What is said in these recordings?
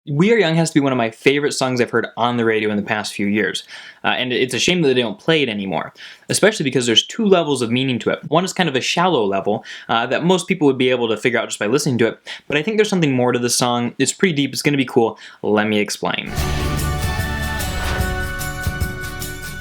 We Are Young has to be one of my favorite songs I've heard on the radio in the past few years. And it's a shame that they don't play it anymore, especially because there's two levels of meaning to it. One is kind of a shallow level that most people would be able to figure out just by listening to it, but I think there's something more to the song. It's pretty deep, it's going to be cool. Let me explain.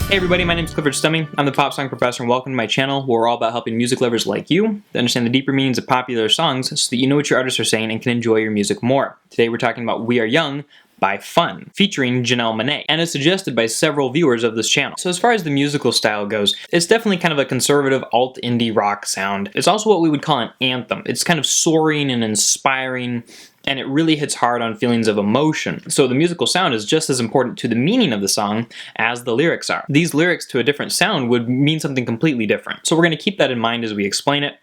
Hey everybody, my name is Clifford Stumming. I'm the pop song professor and welcome to my channel where we're all about helping music lovers like you to understand the deeper meanings of popular songs so that you know what your artists are saying and can enjoy your music more. Today we're talking about We Are Young by Fun, featuring Janelle Monáe, and is suggested by several viewers of this channel. So as far as the musical style goes, it's definitely kind of a conservative alt-indie rock sound. It's also what we would call an anthem. It's kind of soaring and inspiring, and it really hits hard on feelings of emotion. So the musical sound is just as important to the meaning of the song as the lyrics are. These lyrics to a different sound would mean something completely different. So we're going to keep that in mind as we explain it.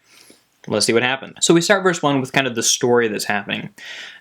Let's see what happened. So we start verse 1 with kind of the story that's happening.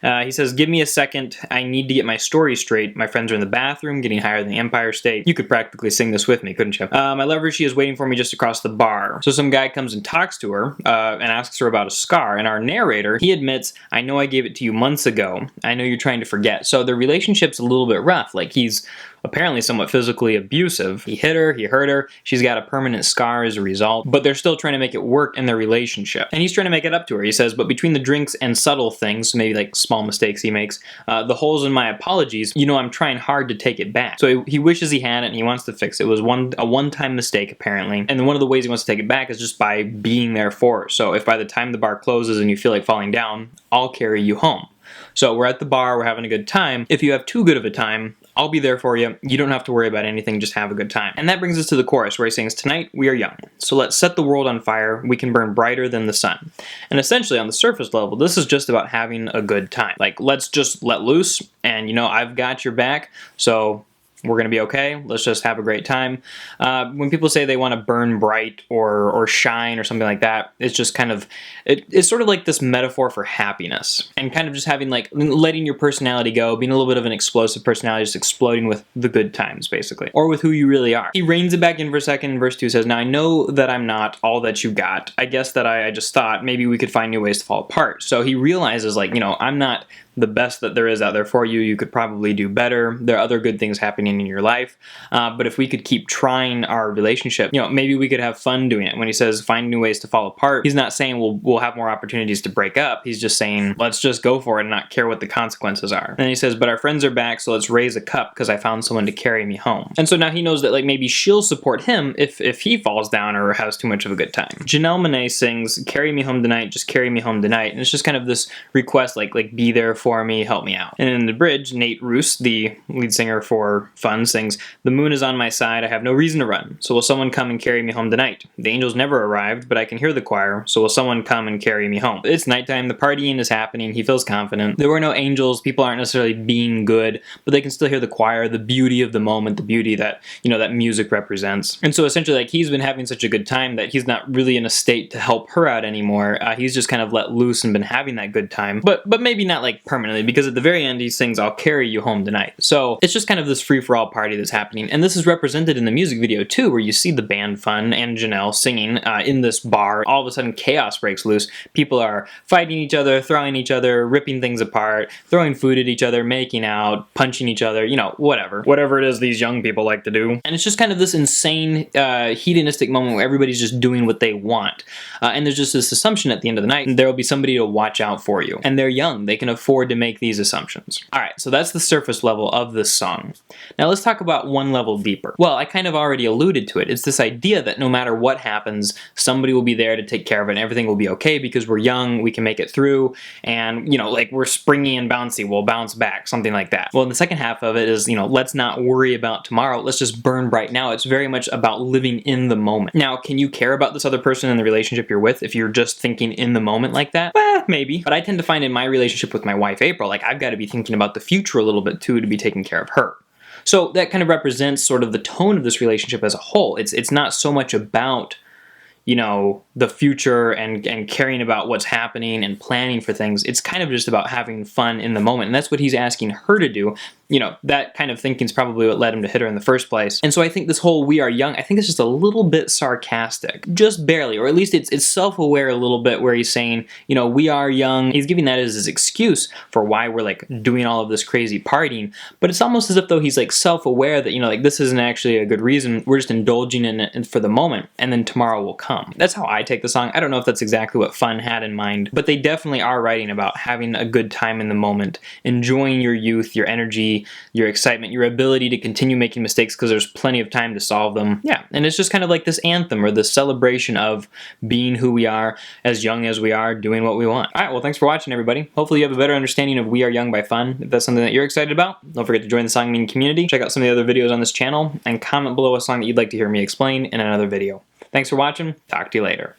He says, "Give me a second, I need to get my story straight. My friends are in the bathroom, getting higher than the Empire State." You could practically sing this with me, couldn't you? "My lover, she is waiting for me just across the bar." So some guy comes and talks to her and asks her about a scar, and our narrator, he admits, "I know I gave it to you months ago. I know you're trying to forget." So their relationship's a little bit rough. Like, he's apparently somewhat physically abusive. He hit her, he hurt her, she's got a permanent scar as a result, but they're still trying to make it work in their relationship. And he's trying to make it up to her. He says, "But between the drinks and subtle things," maybe like small mistakes he makes, "the holes in my apologies, you know I'm trying hard to take it back." So he wishes he had it and he wants to fix it. It was a one-time mistake apparently, and one of the ways he wants to take it back is just by being there for her. So if by the time the bar closes and you feel like falling down, I'll carry you home. So we're at the bar, we're having a good time. If you have too good of a time, I'll be there for you. You don't have to worry about anything, just have a good time. And that brings us to the chorus where he sings, "Tonight we are young, so let's set the world on fire. We can burn brighter than the sun." And essentially on the surface level, this is just about having a good time. Like, let's just let loose and, you know, I've got your back, so we're gonna be okay. Let's just have a great time. When people say they want to burn bright or shine or something like that, it's just kind of, it's sort of like this metaphor for happiness and kind of just having, like, letting your personality go, being a little bit of an explosive personality, just exploding with the good times basically, or with who you really are. He reins it back in for a second. Verse 2 says, "Now I know that I'm not all that you got. I guess that I just thought maybe we could find new ways to fall apart." So he realizes, like, you know, I'm not the best that there is out there for you. You could probably do better. There are other good things happening in your life. But if we could keep trying our relationship, you know, maybe we could have fun doing it. When he says find new ways to fall apart, he's not saying we'll have more opportunities to break up. He's just saying let's just go for it and not care what the consequences are. And he says, "But our friends are back, so let's raise a cup because I found someone to carry me home." And so now he knows that, like, maybe she'll support him if he falls down or has too much of a good time. Janelle Monáe sings, "Carry me home tonight, just carry me home tonight." And it's just kind of this request, like be there for me, help me out. And in the bridge, Nate Roos, the lead singer for Fun, sings, "The moon is on my side, I have no reason to run. So will someone come and carry me home tonight? The angels never arrived, but I can hear the choir. So will someone come and carry me home?" It's nighttime, the partying is happening, he feels confident. There were no angels, people aren't necessarily being good, but they can still hear the choir, the beauty of the moment, the beauty that, you know, that music represents. And so essentially, like, he's been having such a good time that he's not really in a state to help her out anymore. He's just kind of let loose and been having that good time, but maybe not like permanently, because at the very end he sings, "I'll carry you home tonight." So it's just kind of this free-for-all party that's happening, and this is represented in the music video too, where you see the band Fun and Janelle singing in this bar. All of a sudden chaos breaks loose. People are fighting each other, throwing each other, ripping things apart, throwing food at each other, making out, punching each other, you know, whatever it is these young people like to do. And it's just kind of this insane hedonistic moment where everybody's just doing what they want, and there's just this assumption at the end of the night there will be somebody to watch out for you, and they're young, they can afford to make these assumptions. Alright, so that's the surface level of this song. Now let's talk about one level deeper. Well, I kind of already alluded to it. It's this idea that no matter what happens, somebody will be there to take care of it and everything will be okay because we're young, we can make it through, and, you know, like, we're springy and bouncy, we'll bounce back, something like that. Well, the second half of it is, you know, let's not worry about tomorrow, let's just burn bright now. It's very much about living in the moment. Now, can you care about this other person in the relationship you're with if you're just thinking in the moment like that? Well, maybe. But I tend to find in my relationship with my wife, April, like, I've got to be thinking about the future a little bit too to be taking care of her. So that kind of represents sort of the tone of this relationship as a whole. It's not so much about, you know, the future and caring about what's happening and planning for things. It's kind of just about having fun in the moment. And that's what he's asking her to do. you know, that kind of thinking is probably what led him to hit her in the first place. And so I think this whole "we are young," I think it's just a little bit sarcastic, just barely, or at least it's self-aware a little bit, where he's saying, you know, we are young. He's giving that as his excuse for why we're like doing all of this crazy partying, but it's almost as if though he's like self-aware that, you know, like this isn't actually a good reason. We're just indulging in it for the moment, and then tomorrow will come. That's how I take the song. I don't know if that's exactly what Fun had in mind, but they definitely are writing about having a good time in the moment, enjoying your youth, your energy, your excitement, your ability to continue making mistakes because there's plenty of time to solve them. Yeah, and it's just kind of like this anthem or this celebration of being who we are, as young as we are, doing what we want. All right, well, thanks for watching, everybody. Hopefully you have a better understanding of "We Are Young" by Fun. If that's something that you're excited about, don't forget to join the song meaning community, check out some of the other videos on this channel, and comment below a song that you'd like to hear me explain in another video. Thanks for watching. Talk to you later.